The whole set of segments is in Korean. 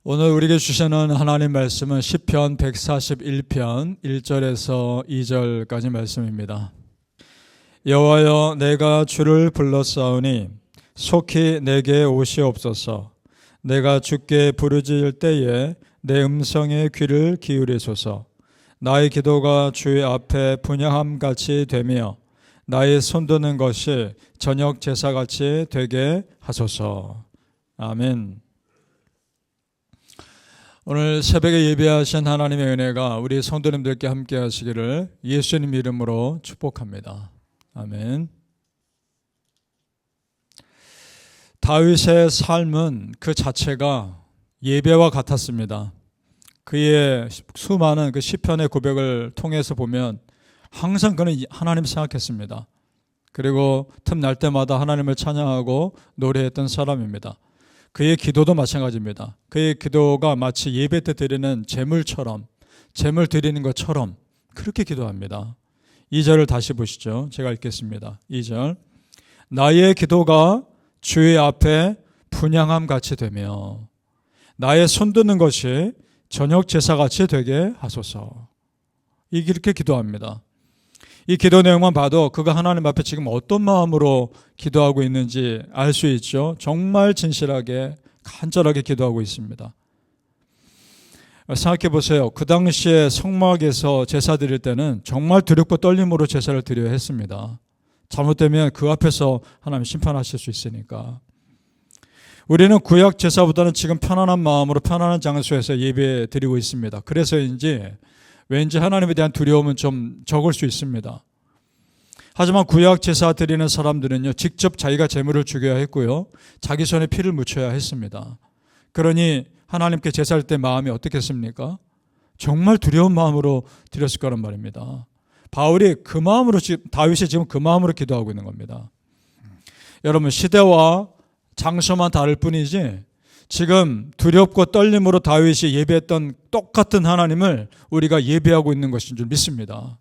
오늘 우리에게 주시는 하나님 말씀은 시편 141편 1절에서 2절까지 말씀입니다. 여호와여, 내가 주를 불렀사오니 속히 내게 오시옵소서. 내가 주께 부르짖을 때에 내 음성에 귀를 기울이소서. 나의 기도가 주의 앞에 분향함같이 되며 나의 손드는 것이 저녁 제사같이 되게 하소서. 아멘. 오늘 새벽에 예배하신 하나님의 은혜가 우리 성도님들께 함께 하시기를 예수님 이름으로 축복합니다. 아멘. 다윗의 삶은 그 자체가 예배와 같았습니다. 그의 수많은 그 시편의 고백을 통해서 보면 항상 그는 하나님 생각했습니다. 그리고 틈날 때마다 하나님을 찬양하고 노래했던 사람입니다. 그의 기도도 마찬가지입니다. 그의 기도가 마치 예배 때 드리는 제물처럼, 제물 드리는 것처럼 그렇게 기도합니다. 2절을 다시 보시죠. 제가 읽겠습니다. 2절. 나의 기도가 주의 앞에 분향함 같이 되며 나의 손드는 것이 저녁 제사같이 되게 하소서. 이렇게 기도합니다. 이 기도 내용만 봐도 그가 하나님 앞에 지금 어떤 마음으로 기도하고 있는지 알 수 있죠. 정말 진실하게 간절하게 기도하고 있습니다. 생각해 보세요. 그 당시에 성막에서 제사 드릴 때는 정말 두렵고 떨림으로 제사를 드려야 했습니다. 잘못되면 그 앞에서 하나님 심판하실 수 있으니까. 우리는 구약 제사보다는 지금 편안한 마음으로 편안한 장소에서 예배 드리고 있습니다. 그래서인지 왠지 하나님에 대한 두려움은 좀 적을 수 있습니다. 하지만 구약 제사 드리는 사람들은요, 직접 자기가 제물을 죽여야 했고요, 자기 손에 피를 묻혀야 했습니다. 그러니 하나님께 제사할 때 마음이 어떻겠습니까? 정말 두려운 마음으로 드렸을 거란 말입니다. 다윗이 지금 그 마음으로 기도하고 있는 겁니다. 여러분, 시대와 장소만 다를 뿐이지 지금 두렵고 떨림으로 다윗이 예배했던 똑같은 하나님을 우리가 예배하고 있는 것인 줄 믿습니다.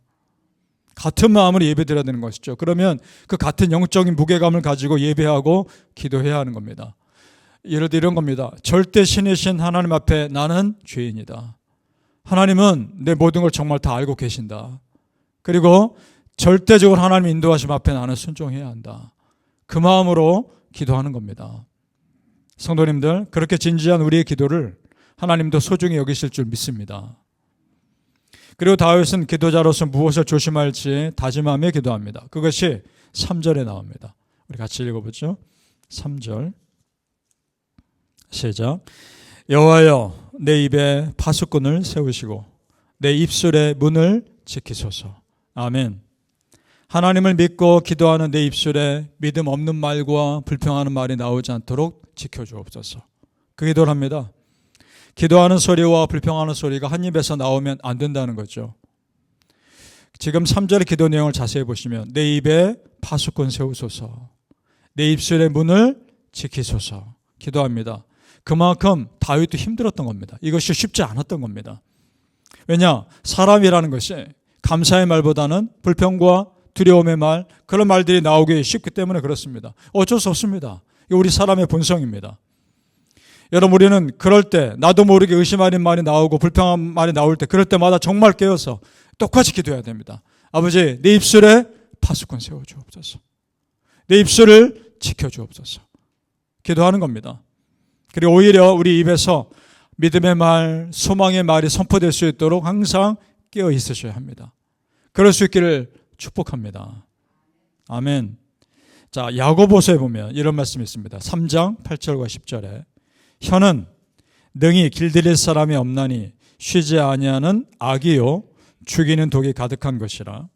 같은 마음으로 예배드려야 되는 것이죠. 그러면 그 같은 영적인 무게감을 가지고 예배하고 기도해야 하는 겁니다. 예를 들어 이런 겁니다. 절대 신이신 하나님 앞에 나는 죄인이다. 하나님은 내 모든 걸 정말 다 알고 계신다. 그리고 절대적으로 하나님 인도하심 앞에 나는 순종해야 한다. 그 마음으로 기도하는 겁니다. 성도님들, 그렇게 진지한 우리의 기도를 하나님도 소중히 여기실 줄 믿습니다. 그리고 다윗은 기도자로서 무엇을 조심할지 다짐하며 기도합니다. 그것이 3절에 나옵니다. 우리 같이 읽어보죠. 3절 시작. 여호와여, 내 입에 파수꾼을 세우시고 내 입술의 문을 지키소서. 아멘. 하나님을 믿고 기도하는 내 입술에 믿음 없는 말과 불평하는 말이 나오지 않도록 지켜주옵소서. 그 기도를 합니다. 기도하는 소리와 불평하는 소리가 한 입에서 나오면 안 된다는 거죠. 지금 3절의 기도 내용을 자세히 보시면 내 입에 파수꾼 세우소서, 내 입술의 문을 지키소서 기도합니다. 그만큼 다윗도 힘들었던 겁니다. 이것이 쉽지 않았던 겁니다. 왜냐? 사람이라는 것이 감사의 말보다는 불평과 두려움의 말, 그런 말들이 나오기 쉽기 때문에 그렇습니다. 어쩔 수 없습니다. 우리 사람의 본성입니다. 여러분, 우리는 그럴 때 나도 모르게 의심하는 말이 나오고 불평한 말이 나올 때 그럴 때마다 정말 깨어서 똑같이 기도해야 됩니다. 아버지, 내 입술에 파수꾼 세워주옵소서. 내 입술을 지켜주옵소서. 기도하는 겁니다. 그리고 오히려 우리 입에서 믿음의 말, 소망의 말이 선포될 수 있도록 항상 깨어 있으셔야 합니다. 그럴 수 있기를 축복합니다. 아멘. 자, 야고보서에 보면 이런 말씀이 있습니다. 3장 8절과 10절에 혀는 능히 길들일 사람이 없나니 쉬지 아니하는 악이요 죽이는 독이 가득한 것이라.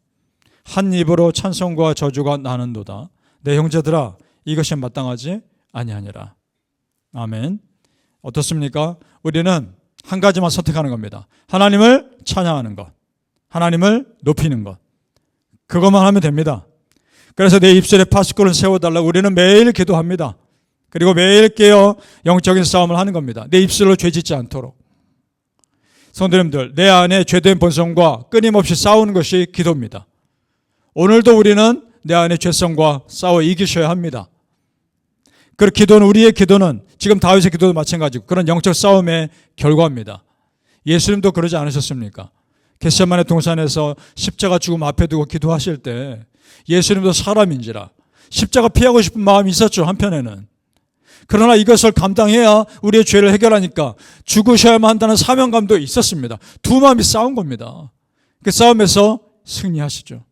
한 입으로 찬송과 저주가 나는도다. 내 형제들아, 이것이 마땅하지 아니하니라. 아멘. 어떻습니까? 우리는 한 가지만 선택하는 겁니다. 하나님을 찬양하는 것, 하나님을 높이는 것, 그것만 하면 됩니다. 그래서 내 입술에 파수꾼을 세워달라고 우리는 매일 기도합니다. 그리고 매일 깨어 영적인 싸움을 하는 겁니다. 내 입술로 죄짓지 않도록. 성도님들, 내 안에 죄된 본성과 끊임없이 싸우는 것이 기도입니다. 오늘도 우리는 내 안에 죄성과 싸워 이기셔야 합니다. 그 기도는, 우리의 기도는 지금 다윗의 기도도 마찬가지고 그런 영적 싸움의 결과입니다. 예수님도 그러지 않으셨습니까? 겟세마네 동산에서 십자가 죽음 앞에 두고 기도하실 때 예수님도 사람인지라 십자가 피하고 싶은 마음이 있었죠, 한편에는. 그러나 이것을 감당해야 우리의 죄를 해결하니까 죽으셔야만 한다는 사명감도 있었습니다. 두 마음이 싸운 겁니다. 그 싸움에서 승리하시죠.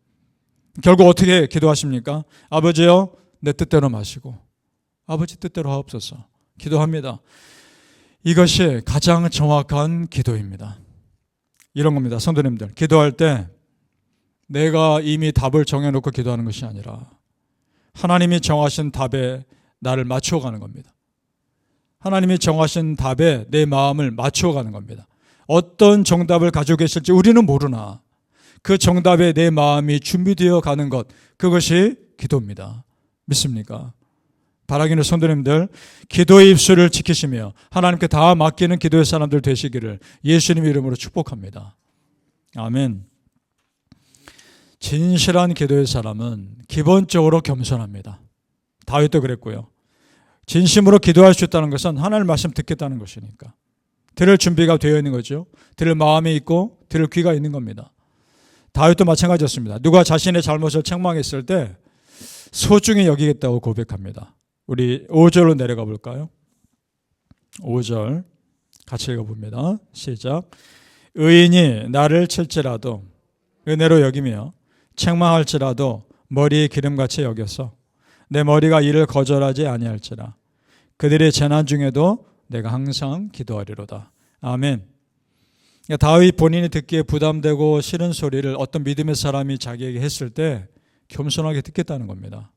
결국 어떻게 기도하십니까? 아버지여, 내 뜻대로 마시고 아버지 뜻대로 하옵소서. 기도합니다. 이것이 가장 정확한 기도입니다. 이런 겁니다. 성도님들, 기도할 때 내가 이미 답을 정해놓고 기도하는 것이 아니라 하나님이 정하신 답에 나를 맞춰가는 겁니다. 하나님이 정하신 답에 내 마음을 맞춰가는 겁니다. 어떤 정답을 가지고 계실지 우리는 모르나 그 정답에 내 마음이 준비되어 가는 것, 그것이 기도입니다. 믿습니까? 바라기는 성도님들, 기도의 입술을 지키시며 하나님께 다 맡기는 기도의 사람들 되시기를 예수님 이름으로 축복합니다. 아멘. 진실한 기도의 사람은 기본적으로 겸손합니다. 다윗도 그랬고요. 진심으로 기도할 수 있다는 것은 하나님의 말씀 듣겠다는 것이니까. 들을 준비가 되어 있는 거죠. 들을 마음이 있고 들을 귀가 있는 겁니다. 다윗도 마찬가지였습니다. 누가 자신의 잘못을 책망했을 때 소중히 여기겠다고 고백합니다. 우리 5절로 내려가 볼까요? 5절 같이 읽어봅니다. 시작. 의인이 나를 칠지라도 은혜로 여기며 책망할지라도 머리에 기름같이 여겨서 내 머리가 이를 거절하지 아니할지라. 그들의 재난 중에도 내가 항상 기도하리로다. 아멘. 다윗 본인이 듣기에 부담되고 싫은 소리를 어떤 믿음의 사람이 자기에게 했을 때 겸손하게 듣겠다는 겁니다.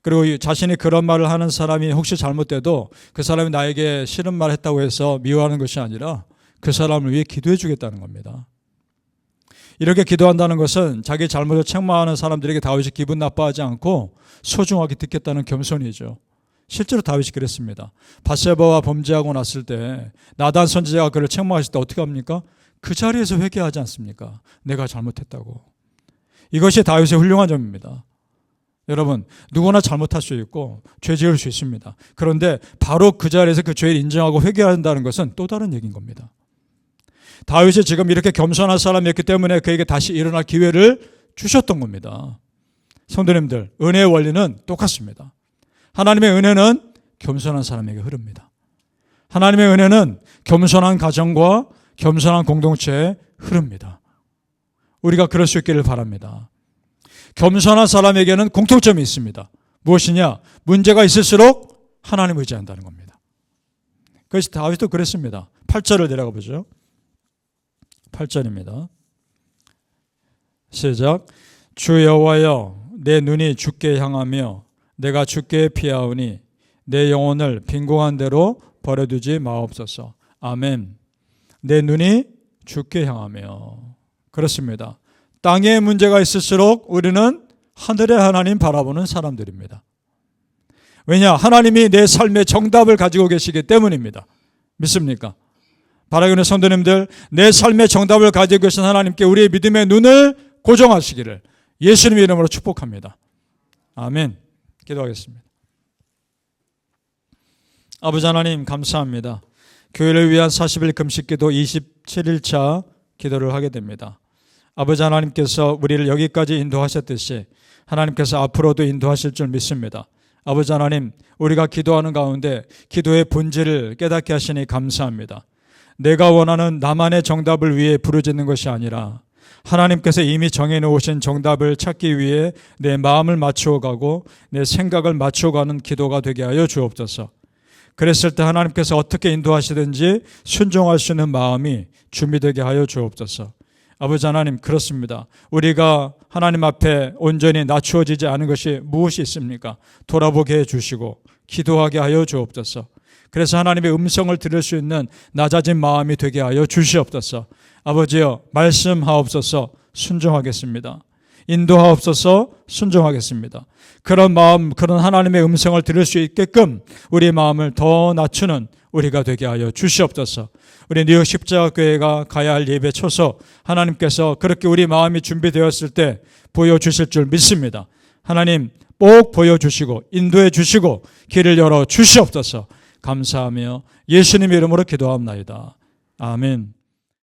그리고 자신이 그런 말을 하는 사람이 혹시 잘못돼도 그 사람이 나에게 싫은 말 했다고 해서 미워하는 것이 아니라 그 사람을 위해 기도해 주겠다는 겁니다. 이렇게 기도한다는 것은 자기 잘못을 책망하는 사람들에게 다윗이 기분 나빠하지 않고 소중하게 듣겠다는 겸손이죠. 실제로 다윗이 그랬습니다. 밧세바와 범죄하고 났을 때 나단 선지자가 그를 책망했을 때 어떻게 합니까? 그 자리에서 회개하지 않습니까? 내가 잘못했다고. 이것이 다윗의 훌륭한 점입니다. 여러분, 누구나 잘못할 수 있고 죄 지을 수 있습니다. 그런데 바로 그 자리에서 그 죄를 인정하고 회개한다는 것은 또 다른 얘기인 겁니다. 다윗이 지금 이렇게 겸손한 사람이었기 때문에 그에게 다시 일어날 기회를 주셨던 겁니다. 성도님들, 은혜의 원리는 똑같습니다. 하나님의 은혜는 겸손한 사람에게 흐릅니다. 하나님의 은혜는 겸손한 가정과 겸손한 공동체에 흐릅니다. 우리가 그럴 수 있기를 바랍니다. 겸손한 사람에게는 공통점이 있습니다. 무엇이냐? 문제가 있을수록 하나님을 의지한다는 겁니다. 그래서 다윗도 그랬습니다. 8절을 내려가 보죠. 8절입니다. 시작. 주 여호와여, 내 눈이 주께 향하며 내가 주께 피하오니 내 영혼을 빈궁한 대로 버려두지 마옵소서. 아멘. 내 눈이 주께 향하며. 그렇습니다. 땅에 문제가 있을수록 우리는 하늘의 하나님 바라보는 사람들입니다. 왜냐? 하나님이 내 삶의 정답을 가지고 계시기 때문입니다. 믿습니까? 바라기는 성도님들, 내 삶의 정답을 가지고 계신 하나님께 우리의 믿음의 눈을 고정하시기를 예수님 이름으로 축복합니다. 아멘. 기도하겠습니다. 아버지 하나님, 감사합니다. 교회를 위한 40일 금식기도 27일차 기도를 하게 됩니다. 아버지 하나님께서 우리를 여기까지 인도하셨듯이 하나님께서 앞으로도 인도하실 줄 믿습니다. 아버지 하나님, 우리가 기도하는 가운데 기도의 본질을 깨닫게 하시니 감사합니다. 내가 원하는 나만의 정답을 위해 부르짖는 것이 아니라 하나님께서 이미 정해놓으신 정답을 찾기 위해 내 마음을 맞추어가고 내 생각을 맞추어가는 기도가 되게 하여 주옵소서. 그랬을 때 하나님께서 어떻게 인도하시든지 순종할 수 있는 마음이 준비되게 하여 주옵소서. 아버지 하나님, 그렇습니다. 우리가 하나님 앞에 온전히 낮추어지지 않은 것이 무엇이 있습니까? 돌아보게 해주시고 기도하게 하여 주옵소서. 그래서 하나님의 음성을 들을 수 있는 낮아진 마음이 되게 하여 주시옵소서. 아버지여, 말씀하옵소서. 순종하겠습니다. 인도하옵소서. 순종하겠습니다. 그런 마음, 그런 하나님의 음성을 들을 수 있게끔 우리 마음을 더 낮추는 우리가 되게 하여 주시옵소서. 우리 뉴욕 십자가교회가 가야 할 예배 초소 하나님께서 그렇게 우리 마음이 준비되었을 때 보여주실 줄 믿습니다. 하나님, 꼭 보여주시고 인도해 주시고 길을 열어 주시옵소서. 감사하며 예수님의 이름으로 기도합나이다. 아멘.